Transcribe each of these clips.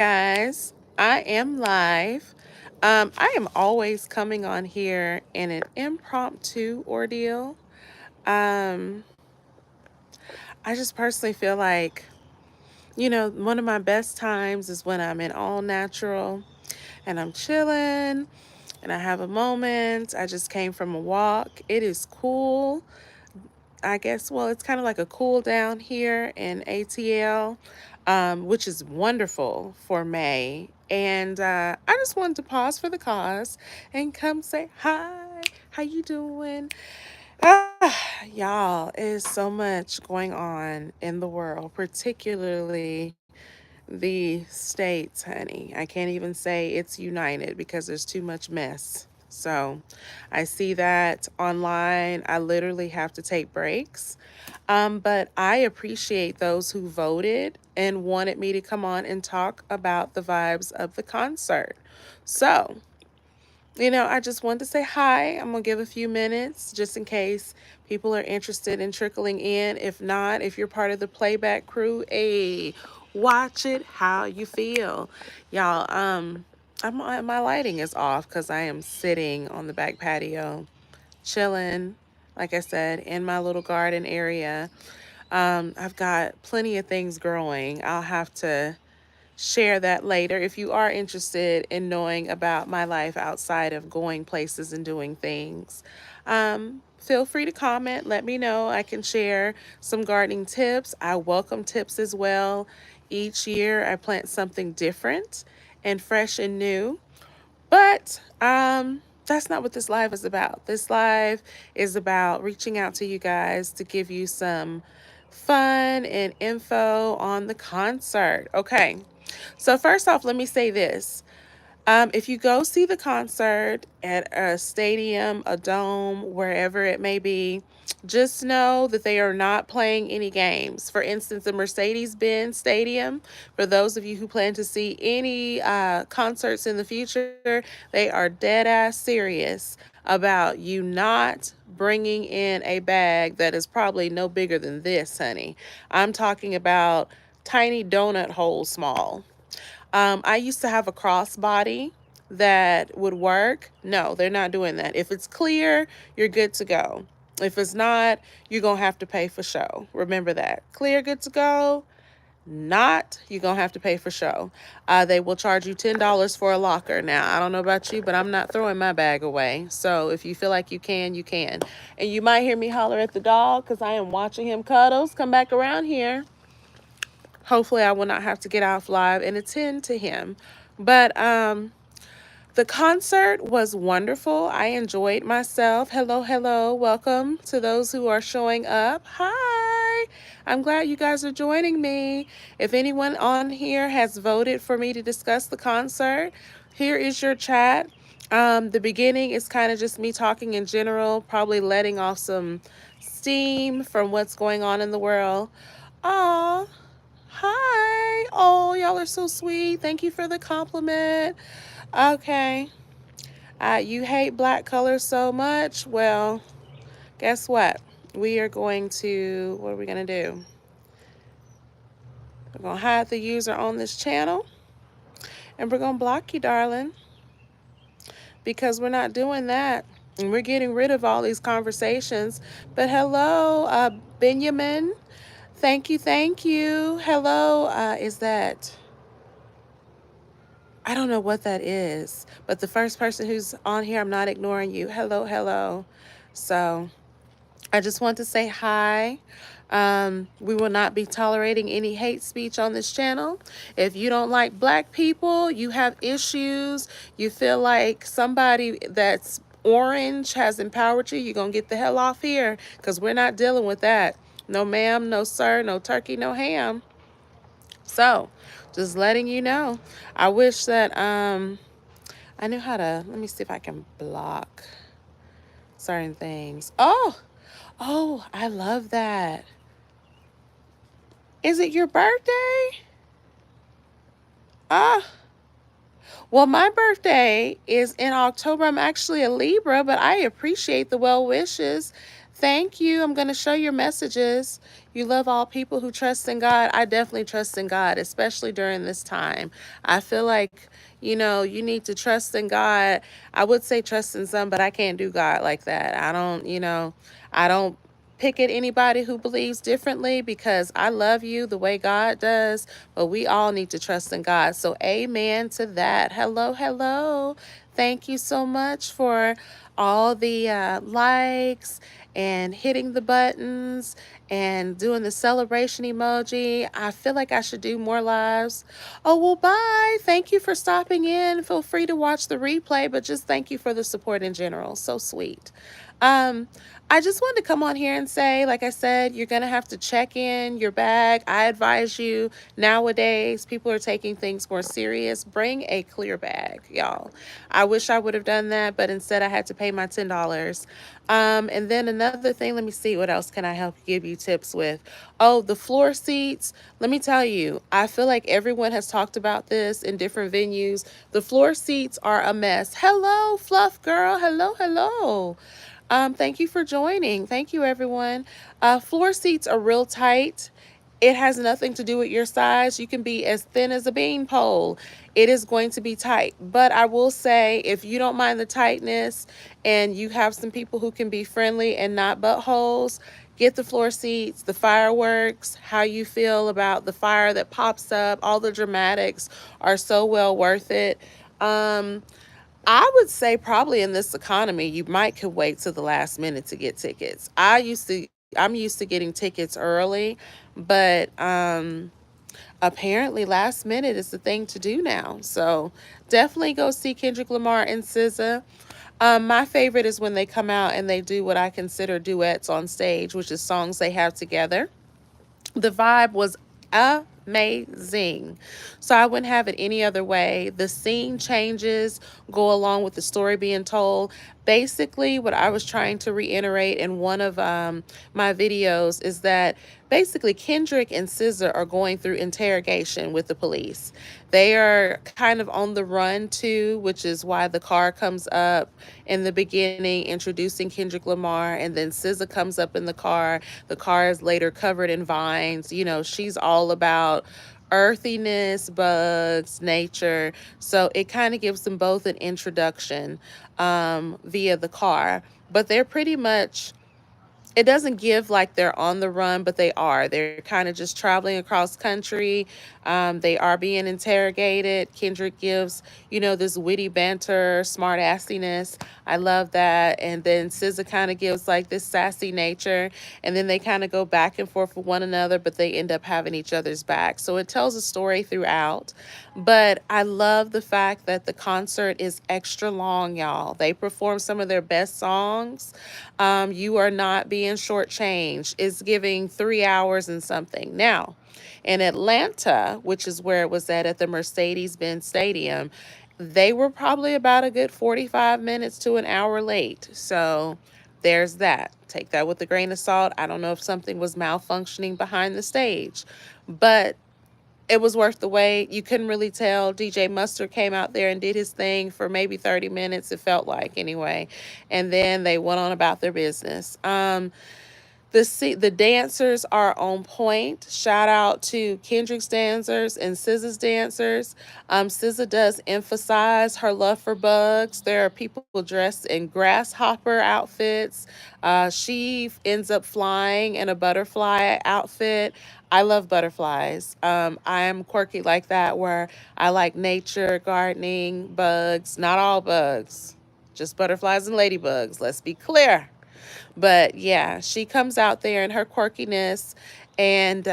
Guys, I am live. I am always coming on here in an impromptu ordeal. Um, I just personally feel like, one of my best times is when I'm in all natural and I'm chilling and I have a moment. I just came from a walk. It is cool. I guess, well, it's kind of like a cool down here in ATL, which is wonderful for May. And I just wanted to pause for the cause and come say hi. How you doing? Y'all, is so much going on in the world, particularly the states, honey. I can't even say it's united because there's too much mess. So I see that online. I literally have to take breaks. But I appreciate those who voted and wanted me to come on and talk about the vibes of the concert. So, I just wanted to say hi. I'm going to give a few minutes just in case people are interested in trickling in. If not, if you're part of the playback crew, hey, watch it how you feel. Y'all, my lighting is off because I am sitting on the back patio, chilling, like I said, in my little garden area. I've got plenty of things growing. I'll have to share that later. If you are interested in knowing about my life outside of going places and doing things, feel free to comment. Let me know. I can share some gardening tips. I welcome tips as well. Each year, I plant something different and fresh and new. But that's not what this live is about. This live is about reaching out to you guys to give you some fun and info on the concert. Okay. So, first off, let me say this. If you go see the concert at a stadium, a dome, wherever it may be, just know that they are not playing any games. For instance, the Mercedes Benz Stadium, for those of you who plan to see any concerts in the future, they are dead ass serious about you not bringing in a bag that is probably no bigger than this, honey. I'm talking about tiny donut hole small. I used to have a crossbody that would work. No, they're not doing that. If it's clear, you're good to go. If it's not, you're going to have to pay for show. Remember that. Clear, good to go. Not, you're going to have to pay for show. They will charge you $10 for a locker. Now, I don't know about you, but I'm not throwing my bag away. So if you feel like you can, you can. And you might hear me holler at the dog because I am watching him cuddles. Come back around here. Hopefully, I will not have to get off live and attend to him. But the concert was wonderful. I enjoyed myself. Hello, hello. Welcome to those who are showing up. Hi. I'm glad you guys are joining me. If anyone on here has voted for me to discuss the concert, here is your chat. The beginning is kind of just me talking in general, probably letting off some steam from what's going on in the world. Aw, hi. Oh, y'all are so sweet. Thank you for the compliment. Okay. You hate black color so much. Well, guess what? We are going to, what are we going to do? We're going to hide the user on this channel and we're going to block you, darling, because we're not doing that. And we're getting rid of all these conversations. But hello, Benjamin. Thank you. Thank you. Hello. Is that, I don't know what that is, but the first person who's on here, I'm not ignoring you. Hello. Hello. So I just want to say hi. We will not be tolerating any hate speech on this channel. If you don't like black people, you have issues, you feel like somebody that's orange has empowered you, you're going to get the hell off here because we're not dealing with that. No ma'am, no sir, no turkey, no ham. So just letting you know. I wish that I knew how to, let me see if I can block certain things. Oh, I love that. Is it your birthday? Ah, well, my birthday is in October. I'm actually a Libra, but I appreciate the well wishes. Thank you. I'm going to show your messages. You love all people who trust in God. I definitely trust in God, especially during this time. I feel like, you need to trust in God. I would say trust in some, but I can't do God like that. I don't pick at anybody who believes differently because I love you the way God does, but we all need to trust in God. So, amen to that. Hello, hello. Thank you so much for all the likes and hitting the buttons and doing the celebration emoji. I feel like I should do more lives. Oh, well, bye. Thank you for stopping in. Feel free to watch the replay, but just thank you for the support in general. So sweet. Um, I just wanted to come on here and say, like I said, you're going to have to check in your bag. I advise you nowadays, people are taking things more serious. Bring a clear bag, y'all. I wish I would have done that, but instead I had to pay my $10. And then another thing, let me see, what else can I help give you tips with? Oh, the floor seats. Let me tell you, I feel like everyone has talked about this in different venues. The floor seats are a mess. Hello, Fluff Girl. Hello, hello. Thank you for joining. Thank you, everyone. Floor seats are real tight. It has nothing to do with your size. You can be as thin as a beanpole. It is going to be tight. But I will say, if you don't mind the tightness and you have some people who can be friendly and not buttholes, get the floor seats, the fireworks, how you feel about the fire that pops up, all the dramatics are so well worth it. I would say probably in this economy, you might could wait till the last minute to get tickets. I'm used to getting tickets early, but apparently last minute is the thing to do now. So definitely go see Kendrick Lamar and SZA. My favorite is when they come out and they do what I consider duets on stage, which is songs they have together. The vibe was amazing. So I wouldn't have it any other way. The scene changes go along with the story being told. Basically, what I was trying to reiterate in one of my videos is that basically Kendrick and SZA are going through interrogation with the police. They are kind of on the run too, which is why the car comes up in the beginning introducing Kendrick Lamar, and then SZA comes up in the car. The car is later covered in vines. She's all about earthiness, bugs, nature. So it kind of gives them both an introduction via the car. But they're pretty much, it doesn't give like they're on the run, but they are. They're kind of just traveling across country. They are being interrogated. Kendrick gives, this witty banter, smart assiness. I love that. And then SZA kind of gives like this sassy nature. And then they kind of go back and forth with one another, but they end up having each other's back. So it tells a story throughout. But I love the fact that the concert is extra long, y'all. They perform some of their best songs. You are not being shortchanged. It's giving 3 hours and something. Now, in Atlanta, which is where it was at the Mercedes-Benz Stadium, they were probably about a good 45 minutes to an hour late. So there's that. Take that with a grain of salt. I don't know if something was malfunctioning behind the stage, but it was worth the wait. You couldn't really tell. DJ Mustard came out there and did his thing for maybe 30 minutes, it felt like anyway. And then they went on about their business. The dancers are on point. Shout out to Kendrick's dancers and SZA's dancers. SZA does emphasize her love for bugs. There are people dressed in grasshopper outfits. She ends up flying in a butterfly outfit. I love butterflies. I am quirky like that, where I like nature, gardening, bugs. Not all bugs, just butterflies and ladybugs. Let's be clear. But yeah, she comes out there in her quirkiness. And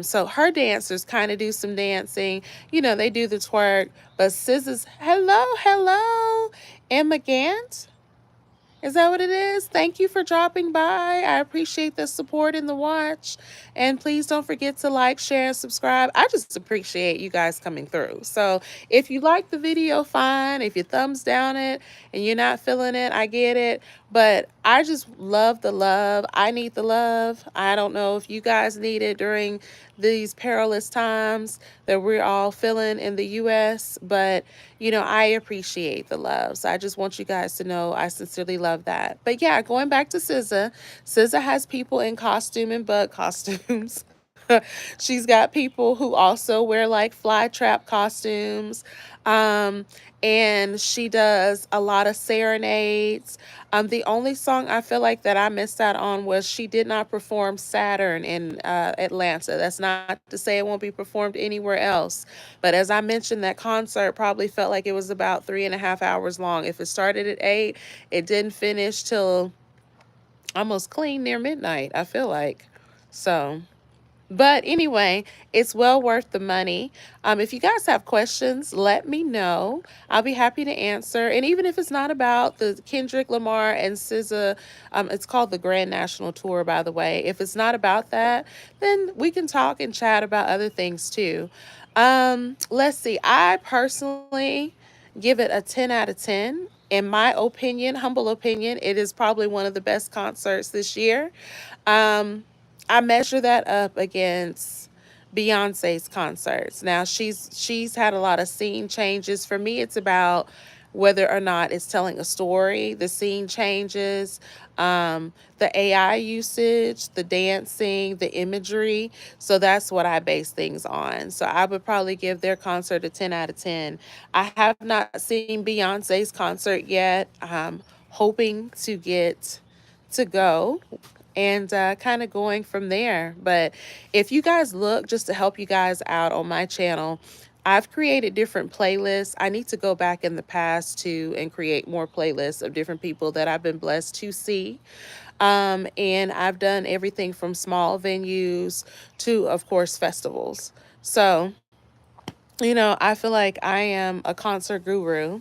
so her dancers kind of do some dancing. They do the twerk. But SZA's, hello, hello, Emma Gant. Is that what it is? Thank you for dropping by. I appreciate the support and the watch. And please don't forget to like, share, and subscribe. I just appreciate you guys coming through. So if you like the video, fine. If you thumbs down it and you're not feeling it, I get it. But I just love the love. I need the love. I don't know if you guys need it during these perilous times that we're all feeling in the U.S., but I appreciate the love. So I just want you guys to know I sincerely love love that. But yeah, going back to SZA, SZA has people in costume and bug costumes. She's got people who also wear like fly trap costumes. Um, and she does a lot of serenades. The only song I feel like that I missed out on was she did not perform Saturn in Atlanta. That's not to say it won't be performed anywhere else. But as I mentioned, that concert probably felt like it was about 3.5 hours long. If it started at 8, it didn't finish till almost clean near midnight, I feel like. So. But anyway, it's well worth the money. If you guys have questions, let me know. I'll be happy to answer. And even if it's not about the Kendrick Lamar and SZA, it's called the Grand National Tour, by the way. If it's not about that, then we can talk and chat about other things too. Let's see. I personally give it a 10 out of 10. In my opinion, humble opinion, it is probably one of the best concerts this year. Um, I measure that up against Beyonce's concerts. Now she's had a lot of scene changes. For me, it's about whether or not it's telling a story, the scene changes, the AI usage, the dancing, the imagery. So that's what I base things on. So I would probably give their concert a 10 out of 10. I have not seen Beyonce's concert yet. I'm hoping to get to go and kind of going from there. But if you guys look, just to help you guys out on my channel, I've created different playlists. I need to go back in the past too and create more playlists of different people that I've been blessed to see. And I've done everything from small venues to, of course, festivals. So, I feel like I am a concert guru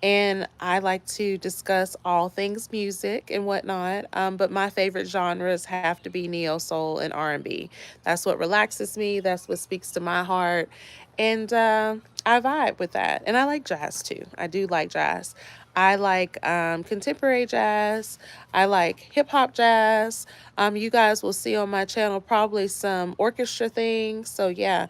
and I like to discuss all things music and whatnot. But my favorite genres have to be neo soul and R&B. That's what relaxes me. That's what speaks to my heart, and I vibe with that. And I like jazz too. I do like jazz. I like contemporary jazz. I like hip hop jazz. You guys will see on my channel probably some orchestra things. So yeah.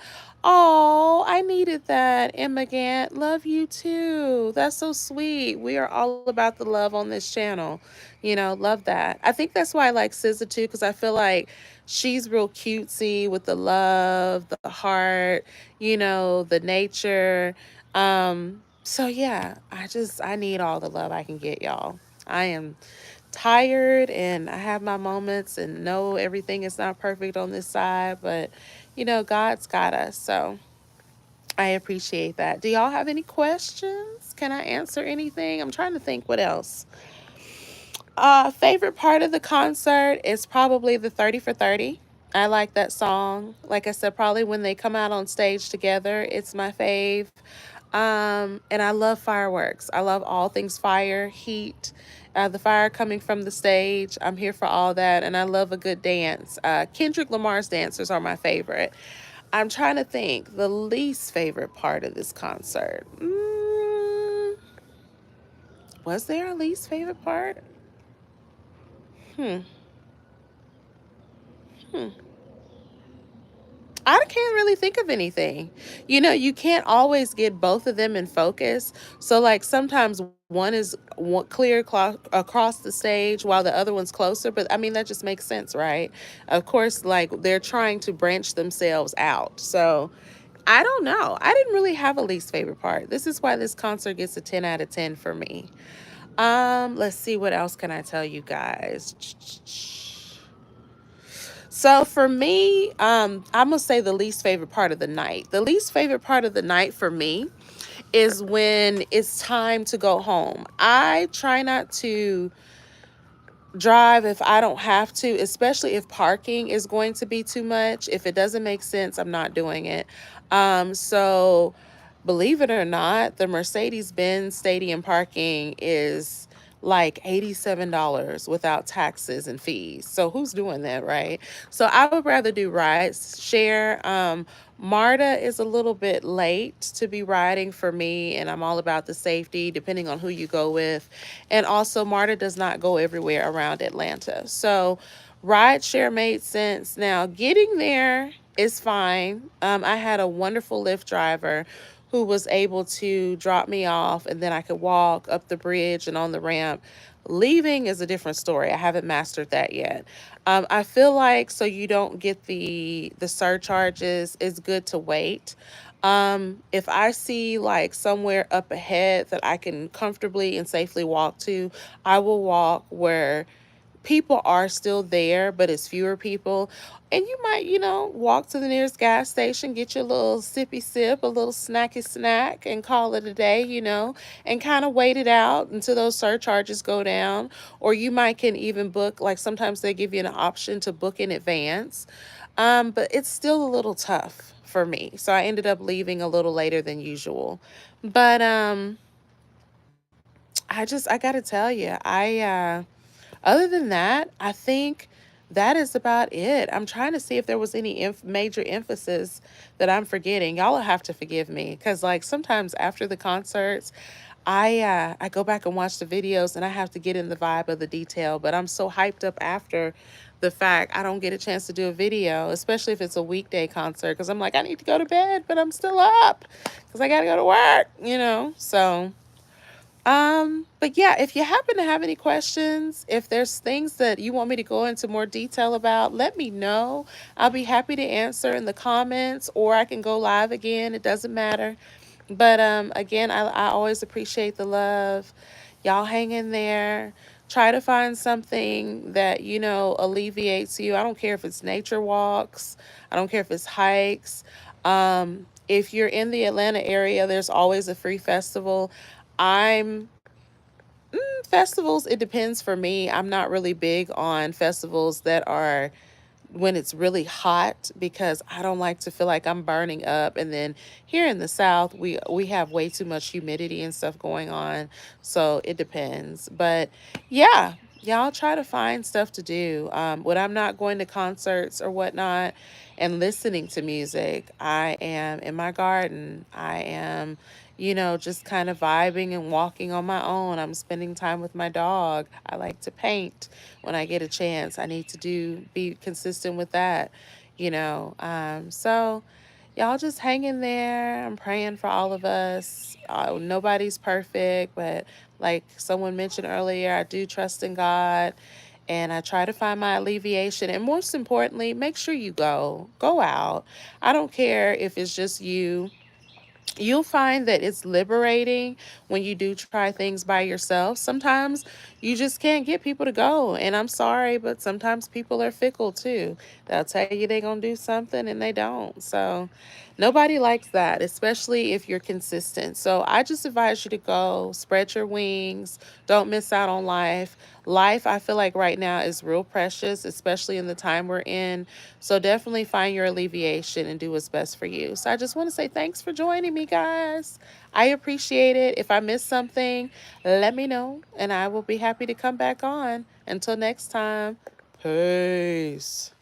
Oh, I needed that. Emma Gant, love you too. That's so sweet. We are all about the love on this channel. Love that. I think that's why I like SZA too, because I feel like she's real cutesy with the love, the heart, the nature. So yeah, I need all the love I can get, y'all. I am tired and I have my moments and know everything is not perfect on this side, but God's got us. So I appreciate that. Do y'all have any questions? Can I answer anything? I'm trying to think what else. Favorite part of the concert is probably the 30 for 30. I like that song. Like I said, probably when they come out on stage together, it's my fave. And I love fireworks. I love all things fire, heat, the fire coming from the stage. I'm here for all that. And I love a good dance. Kendrick Lamar's dancers are my favorite. I'm trying to think the least favorite part of this concert. Was there a least favorite part? Hmm. Hmm. I can't really think of anything. You can't always get both of them in focus. So, like, sometimes one is clear across the stage while the other one's closer. But I mean, that just makes sense, right? Of course, like, they're trying to branch themselves out. So, I don't know. I didn't really have a least favorite part. This is why this concert gets a 10 out of 10 for me. Let's see, what else can I tell you guys? So for me, I'm gonna say the least favorite part of the night. The least favorite part of the night for me is when it's time to go home. I try not to drive if I don't have to, especially if parking is going to be too much. If it doesn't make sense, I'm not doing it. So believe it or not, the Mercedes-Benz stadium parking is like $87 without taxes and fees. So who's doing that, right? So I would rather do ride share. MARTA is a little bit late to be riding for me, and I'm all about the safety, depending on who you go with. And also, MARTA does not go everywhere around Atlanta. So ride share made sense. Now, getting there is fine. I had a wonderful Lyft driver who was able to drop me off, and then I could walk up the bridge and on the ramp. Leaving is a different story. I haven't mastered that yet. I feel like so you don't get the surcharges, it's good to wait. If I see like somewhere up ahead that I can comfortably and safely walk to, I will walk where people are still there, but it's fewer people. And you might, walk to the nearest gas station, get your little sippy sip, a little snacky snack, and call it a day, and kind of wait it out until those surcharges go down. Or you might can even book, like sometimes they give you an option to book in advance. But it's still a little tough for me. So I ended up leaving a little later than usual. But I gotta tell you, other than that, I think that is about it. I'm trying to see if there was any major emphasis that I'm forgetting. Y'all will have to forgive me because, like, sometimes after the concerts, I go back and watch the videos and I have to get in the vibe of the detail. But I'm so hyped up after the fact I don't get a chance to do a video, especially if it's a weekday concert, because I'm like, I need to go to bed, but I'm still up because I gotta go to work. So. But yeah, if you happen to have any questions, if there's things that you want me to go into more detail about, let me know. I'll be happy to answer in the comments, or I can go live again. It doesn't matter. But again, I always appreciate the love. Y'all hang in there. Try to find something that, alleviates you. I don't care if it's nature walks. I don't care if it's hikes. If you're in the Atlanta area, there's always a free festival. I'm Festivals, it depends for me. I'm not really big on festivals that are when it's really hot because I don't like to feel like I'm burning up. And then here in the South, we have way too much humidity and stuff going on. So it depends. But yeah, y'all try to find stuff to do. When I'm not going to concerts or whatnot and listening to music, I am in my garden. I am, just kind of vibing and walking on my own. I'm spending time with my dog. I like to paint when I get a chance. I need to be consistent with that, So y'all just hang in there. I'm praying for all of us. Nobody's perfect, but like someone mentioned earlier, I do trust in God and I try to find my alleviation. And most importantly, make sure you go out. I don't care if it's just you. You'll find that it's liberating when you do try things by yourself. Sometimes you just can't get people to go. And I'm sorry, but sometimes people are fickle too. They'll tell you they're going to do something and they don't. So nobody likes that, especially if you're consistent. So I just advise you to go, spread your wings, don't miss out on life. Life, I feel like right now is real precious, especially in the time we're in. So definitely find your alleviation and do what's best for you. So I just want to say thanks for joining me, guys. I appreciate it. If I missed something, let me know and I will be happy to come back on. Until next time, peace.